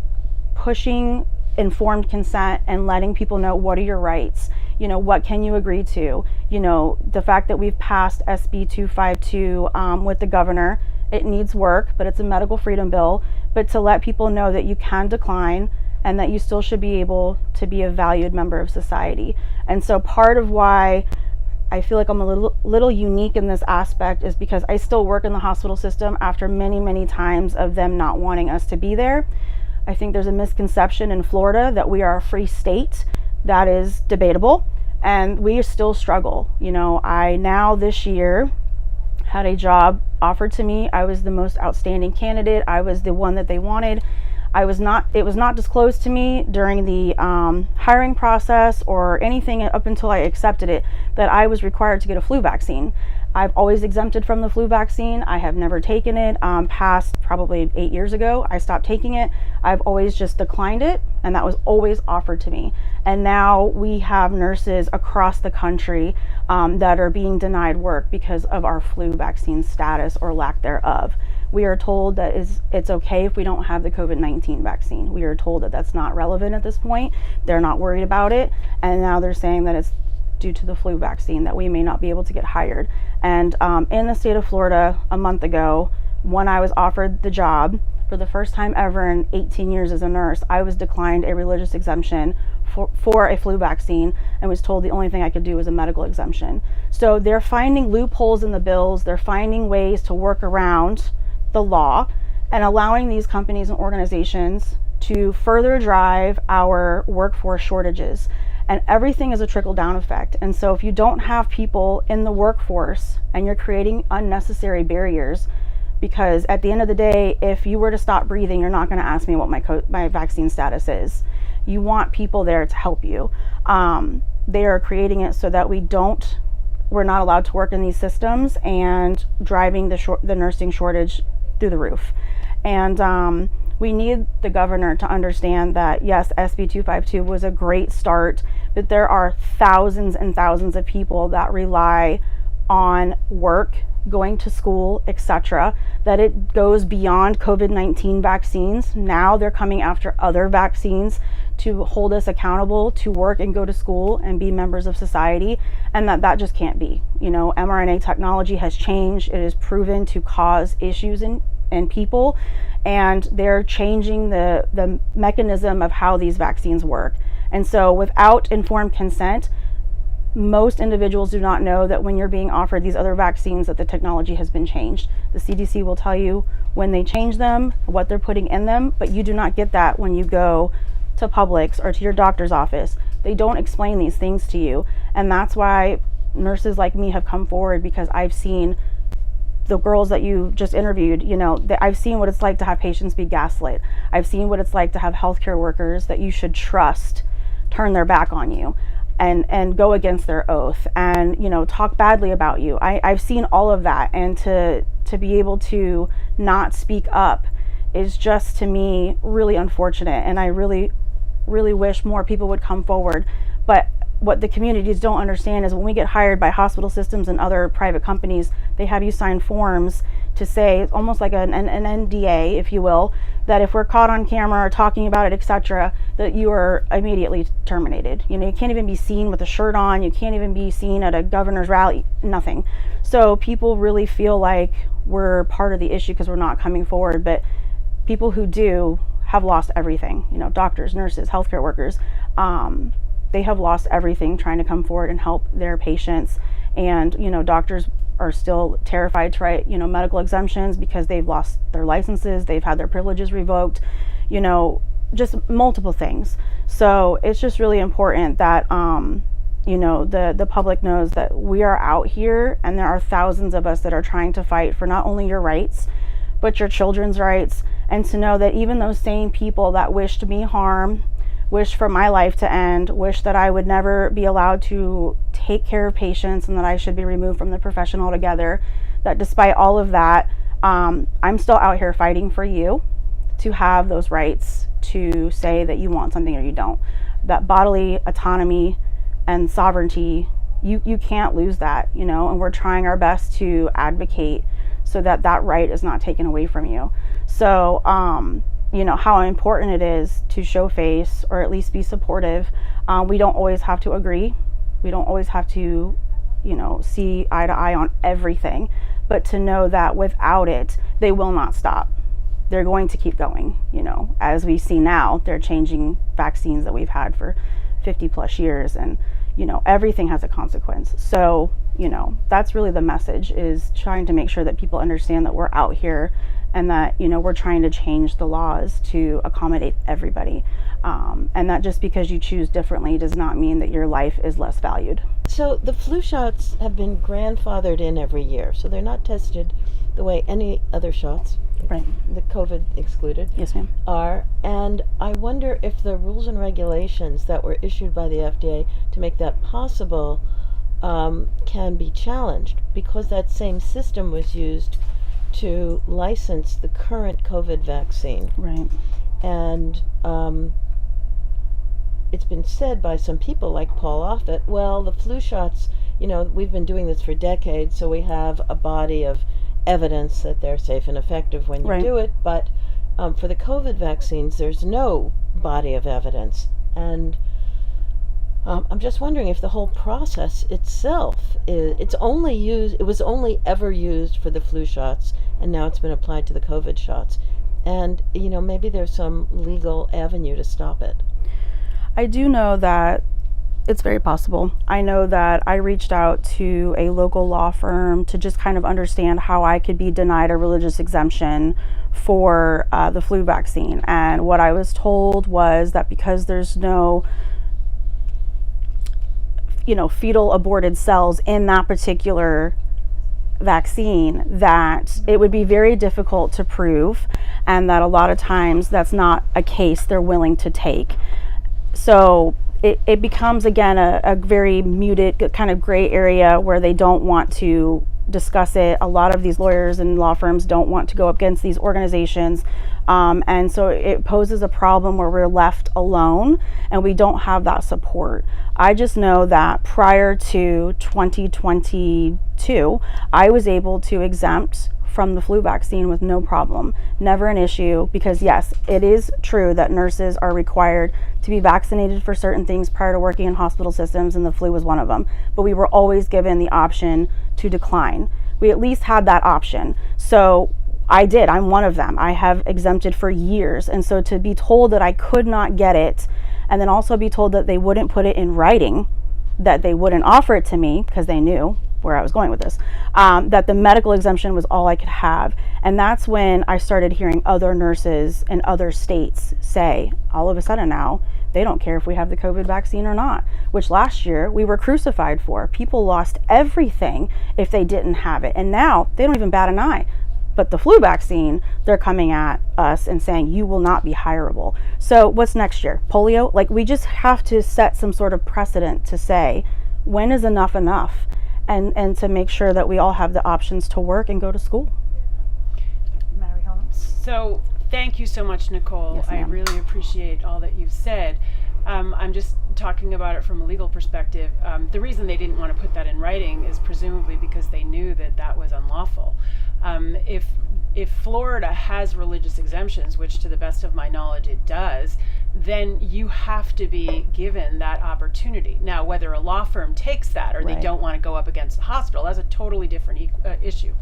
Speaker 4: pushing informed consent and letting people know what are your rights. You know, what can you agree to? You know, the fact that we've passed SB 252 with the governor, it needs work, but it's a medical freedom bill. But to let people know that you can decline and that you still should be able to be a valued member of society. And so part of why I feel like I'm a little unique in this aspect is because I still work in the hospital system after many, many times of them not wanting us to be there. I think there's a misconception in Florida that we are a free state. That is debatable, and we still struggle. You know, I now this year had a job offered to me. I was the most outstanding candidate. I was the one that they wanted. It was not disclosed to me during the hiring process or anything up until I accepted it that I was required to get a flu vaccine. I've always exempted from the flu vaccine. I have never taken it. Past probably 8 years ago, I stopped taking it. I've always just declined it, and that was always offered to me. And now we have nurses across the country that are being denied work because of our flu vaccine status or lack thereof. We are told that it's okay if we don't have the COVID-19 vaccine. We are told that that's not relevant at this point. They're not worried about it. And now they're saying that it's due to the flu vaccine that we may not be able to get hired. And in the state of Florida a month ago, when I was offered the job, for the first time ever in 18 years as a nurse, I was declined a religious exemption for a flu vaccine and was told the only thing I could do was a medical exemption. So they're finding loopholes in the bills. They're finding ways to work around the law and allowing these companies and organizations to further drive our workforce shortages. And everything is a trickle-down effect. And so if you don't have people in the workforce and you're creating unnecessary barriers, because at the end of the day, if you were to stop breathing, you're not going to ask me what my vaccine status is. You want people there to help you. They are creating it so that we're not allowed to work in these systems and driving the nursing shortage through the roof. And we need the governor to understand that, yes, SB 252 was a great start, but there are thousands and thousands of people that rely on work, going to school, etc., that it goes beyond COVID-19 vaccines. Now they're coming after other vaccines to hold us accountable to work and go to school and be members of society, and that just can't be. You know, mRNA technology has changed. It is proven to cause issues in people, and they're changing the mechanism of how these vaccines work. And so without informed consent, most individuals do not know that when you're being offered these other vaccines that the technology has been changed. The CDC will tell you when they change them, what they're putting in them, but you do not get that when you go to Publix or to your doctor's office. They don't explain these things to you. And that's why nurses like me have come forward, because I've seen the girls that you just interviewed, you know, I've seen what it's like to have patients be gaslit. I've seen what it's like to have healthcare workers that you should trust turn their back on you and go against their oath and, you know, talk badly about you. I've seen all of that, and to be able to not speak up is just, to me, really unfortunate. And I really, really wish more people would come forward. But what the communities don't understand is when we get hired by hospital systems and other private companies, they have you sign forms to say, it's almost like an NDA, if you will, that if we're caught on camera or talking about it, etc., that you are immediately terminated. You know, you can't even be seen with a shirt on. You can't even be seen at a governor's rally, nothing. So people really feel like we're part of the issue because we're not coming forward. But people who do have lost everything. You know, doctors, nurses, healthcare workers, they have lost everything trying to come forward and help their patients. And, you know, doctors are still terrified to write, you know, medical exemptions because they've lost their licenses, they've had their privileges revoked, you know, just multiple things. So it's just really important that, you know, the public knows that we are out here, and there are thousands of us that are trying to fight for not only your rights, but your children's rights. And to know that even those same people that wished me harm, wish for my life to end, wish that I would never be allowed to take care of patients and that I should be removed from the profession altogether, that despite all of that, I'm still out here fighting for you to have those rights to say that you want something or you don't. That bodily autonomy and sovereignty, you can't lose that, you know, and we're trying our best to advocate so that that right is not taken away from you. So, you know, how important it is to show face or at least be supportive. We don't always have to agree. We don't always have to, you know, see eye to eye on everything, but to know that without it, they will not stop. They're going to keep going. You know, as we see now, they're changing vaccines that we've had for 50 plus years. And, everything has a consequence. So, that's really the message, is trying to make sure that people understand that we're out here and that, we're trying to change the laws to accommodate everybody. And that just because you choose differently does not mean that your life is less valued.
Speaker 5: So the flu shots have been grandfathered in every year, so they're not tested the way any other shots,
Speaker 4: Right.
Speaker 5: the COVID excluded,
Speaker 4: Yes, ma'am.
Speaker 5: are. And I wonder if the rules and regulations that were issued by the FDA to make that possible can be challenged, because that same system was used to license the current COVID vaccine.
Speaker 4: Right.
Speaker 5: And it's been said by some people like Paul Offit, well, the flu shots, we've been doing this for decades, so we have a body of evidence that they're safe and effective when you
Speaker 4: Right.
Speaker 5: do it. But for the COVID vaccines, there's no body of evidence. And I'm just wondering if the whole process itself it was only ever used for the flu shots, and now it's been applied to the COVID shots. And maybe there's some legal avenue to stop it.
Speaker 4: I do know that it's very possible. I know that I reached out to a local law firm to just kind of understand how I could be denied a religious exemption for the flu vaccine. And what I was told was that because there's no fetal aborted cells in that particular vaccine, that it would be very difficult to prove, and that a lot of times that's not a case they're willing to take. So it becomes, again, a very muted kind of gray area where they don't want to discuss it. A lot of these lawyers and law firms don't want to go up against these organizations. And so it poses a problem where we're left alone and we don't have that support. I just know that prior to 2022, I was able to exempt from the flu vaccine with no problem. Never an issue, because yes, it is true that nurses are required to be vaccinated for certain things prior to working in hospital systems, and the flu was one of them. But we were always given the option to decline. We at least had that option. So I did. I'm one of them. I have exempted for years. And so to be told that I could not get it, and then also be told that they wouldn't put it in writing, that they wouldn't offer it to me because they knew where I was going with this, that the medical exemption was all I could have. And that's when I started hearing other nurses in other states say, all of a sudden now, they don't care if we have the COVID vaccine or not, which last year we were crucified for. People lost everything if they didn't have it. And now they don't even bat an eye. But the flu vaccine, they're coming at us and saying, you will not be hireable. So what's next year? Polio? Like, we just have to set some sort of precedent to say, when is enough enough? And to make sure that we all have the options to work and go to school.
Speaker 3: Mary Holland.
Speaker 6: So thank you so much, Nicole.
Speaker 4: Yes,
Speaker 6: I
Speaker 4: ma'am.
Speaker 6: really appreciate all that you've said. I'm just talking about it from a legal perspective. The reason they didn't want to put that in writing is presumably because they knew that that was unlawful. If Florida has religious exemptions, which to the best of my knowledge it does, then you have to be given that opportunity. Now, whether a law firm takes that or they
Speaker 4: Right.
Speaker 6: don't want to go up against the hospital, that's a totally different issue.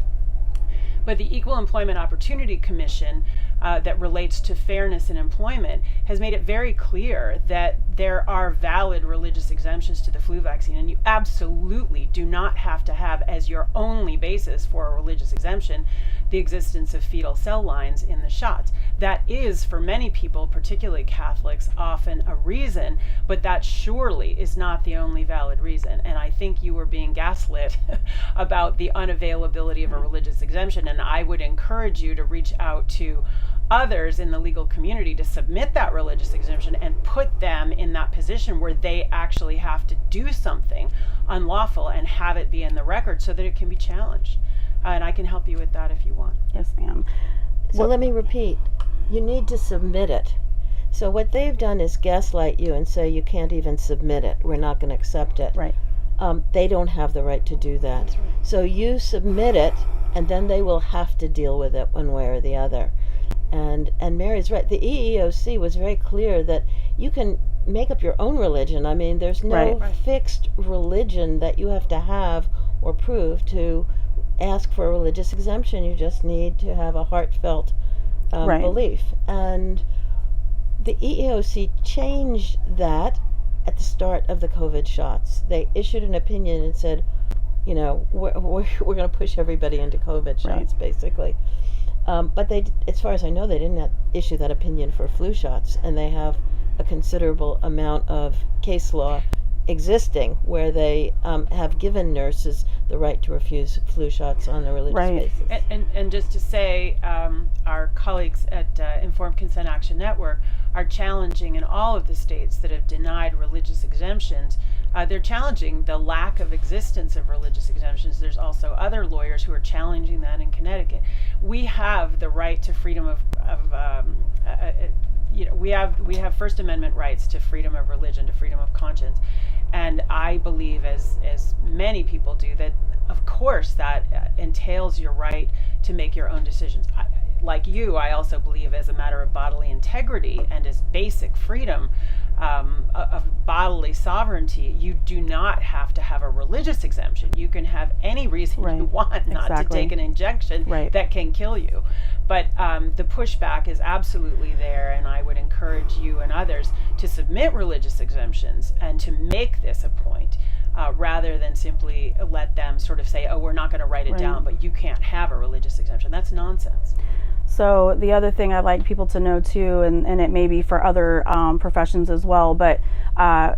Speaker 6: But the Equal Employment Opportunity Commission that relates to fairness in employment has made it very clear that there are valid religious exemptions to the flu vaccine, and you absolutely do not have to have as your only basis for a religious exemption the existence of fetal cell lines in the shots. That is, for many people, particularly Catholics, often a reason, but that surely is not the only valid reason. And I think you were being gaslit about the unavailability of a religious exemption, and I would encourage you to reach out to others in the legal community to submit that religious exemption and put them in that position where they actually have to do something unlawful and have it be in the record so that it can be challenged. And I can help you with that if you want.
Speaker 4: Yes, ma'am.
Speaker 5: So let me repeat, you need to submit it. So what they've done is gaslight you and say you can't even submit it. We're not going to accept it.
Speaker 4: Right.
Speaker 5: They don't have the right to do that.
Speaker 6: That's right.
Speaker 5: So you submit it, and then they will have to deal with it one way or the other. And Mary's right. The EEOC was very clear that you can make up your own religion. I mean, there's no
Speaker 4: Right.
Speaker 5: fixed religion that you have to have or prove to ask for a religious exemption. You just need to have a heartfelt
Speaker 4: Right.
Speaker 5: belief. And the EEOC changed that at the start of the COVID shots. They issued an opinion and said, you know, we're going to push everybody into COVID shots, basically. But they, as far as I know, they didn't issue that opinion for flu shots, and they have a considerable amount of case law existing where they have given nurses the right to refuse flu shots on a religious basis.
Speaker 6: And just to say, our colleagues at Informed Consent Action Network are challenging in all of the states that have denied religious exemptions. They're challenging the lack of existence of religious exemptions. There's also other lawyers who are challenging that in Connecticut. We have the right to freedom of we have First Amendment rights to freedom of religion, to freedom of conscience. And I believe, as many people do, that of course that entails your right to make your own decisions. Like you, I also believe, as a matter of bodily integrity and as basic freedom of bodily sovereignty, you do not have to have a religious exemption. You can have any reason you want not to take an injection that can kill you. But the pushback is absolutely there, and I would encourage you and others to submit religious exemptions and to make this a point, rather than simply let them sort of say, oh, we're not going to write it down, but you can't have a religious exemption. That's nonsense.
Speaker 4: So the other thing I'd like people to know too, and it may be for other professions as well, but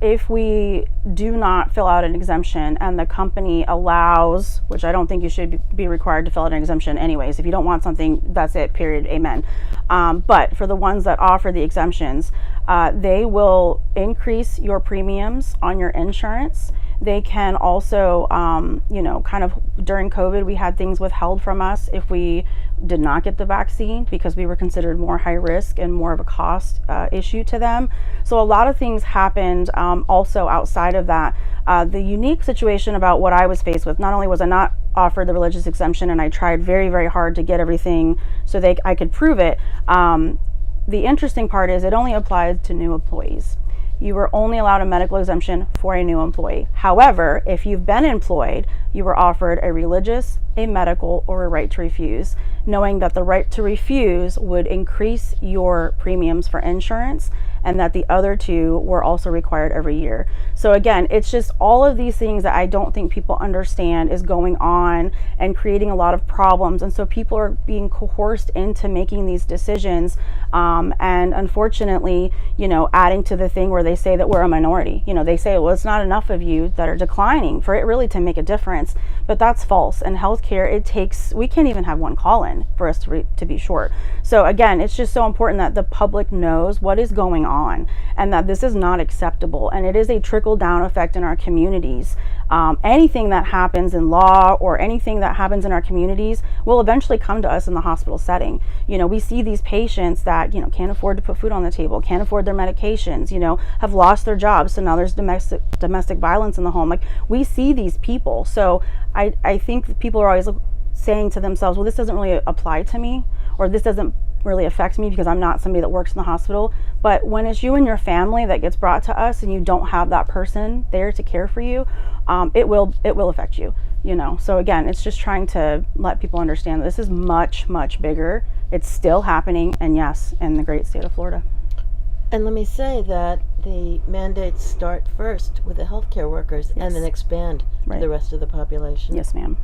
Speaker 4: if we do not fill out an exemption and the company allows, which I don't think you should be required to fill out an exemption anyways, if you don't want something, that's it, period, amen. But for the ones that offer the exemptions, they will increase your premiums on your insurance. They can also, kind of during COVID, we had things withheld from us if we did not get the vaccine because we were considered more high risk and more of a cost issue to them. So a lot of things happened also outside of that. The unique situation about what I was faced with, not only was I not offered the religious exemption, and I tried very, very hard to get everything so I could prove it. The interesting part is it only applies to new employees. You were only allowed a medical exemption for a new employee. However, if you've been employed, you were offered a religious, a medical, or a right to refuse, knowing that the right to refuse would increase your premiums for insurance and that the other two were also required every year. So again, it's just all of these things that I don't think people understand is going on and creating a lot of problems. And so people are being coerced into making these decisions. And unfortunately, adding to the thing where they say that we're a minority. They say, well, it's not enough of you that are declining for it really to make a difference. But that's false. In healthcare, we can't even have one call-in for us to be short. So again, it's just so important that the public knows what is going on and that this is not acceptable. And it is a trickle-down effect in our communities. Anything that happens in law or anything that happens in our communities will eventually come to us in the hospital setting. We see these patients that, can't afford to put food on the table, can't afford their medications, have lost their jobs. So now there's domestic violence in the home. Like, we see these people. So I think people are always saying to themselves, well, this doesn't really apply to me, or this doesn't really affect me because I'm not somebody that works in the hospital. But when it's you and your family that gets brought to us and you don't have that person there to care for you, it will affect you, So again, it's just trying to let people understand that this is much, much bigger. It's still happening, and yes, in the great state of Florida.
Speaker 5: And let me say that the mandates start first with the healthcare workers and then expand to the rest of the population.
Speaker 4: Yes, ma'am.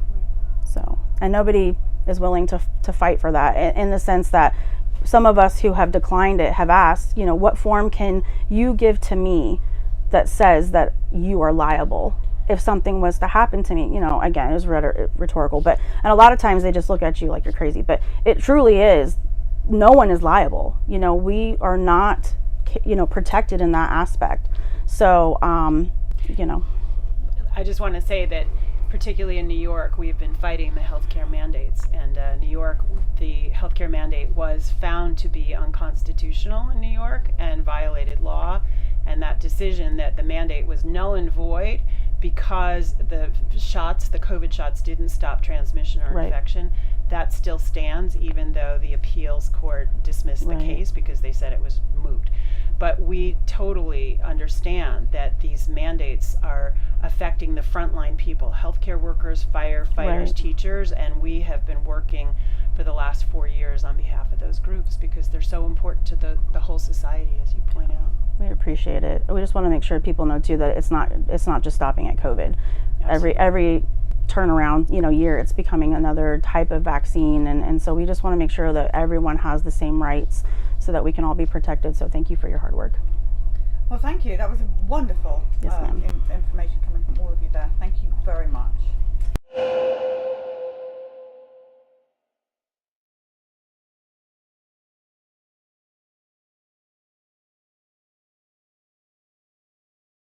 Speaker 4: So, and nobody is willing to fight for that, in the sense that some of us who have declined it have asked, what form can you give to me that says that you are liable if something was to happen to me? Again, it was rhetorical, and a lot of times they just look at you like you're crazy, but it truly is. No one is liable. We are not, protected in that aspect. So,
Speaker 6: I just want to say that particularly in New York, we've been fighting the healthcare mandates, and New York, the healthcare mandate was found to be unconstitutional in New York and violated law, and that decision that the mandate was null and void because the COVID shots didn't stop transmission or infection, that still stands, even though the appeals court dismissed the case because they said it was moot. But we totally understand that these mandates are affecting the frontline people, healthcare workers, firefighters, teachers, and we have been working for the last 4 years on behalf of those those groups because they're so important to the whole society, as you point out.
Speaker 4: We appreciate it. We just want to make sure people know too that it's not just stopping at COVID. Every turnaround, year, it's becoming another type of vaccine, and so we just want to make sure that everyone has the same rights so that we can all be protected. So thank you for your hard work.
Speaker 3: Well, thank you. That was wonderful
Speaker 4: Yes, ma'am.
Speaker 3: information coming from all of you there. Thank you very much.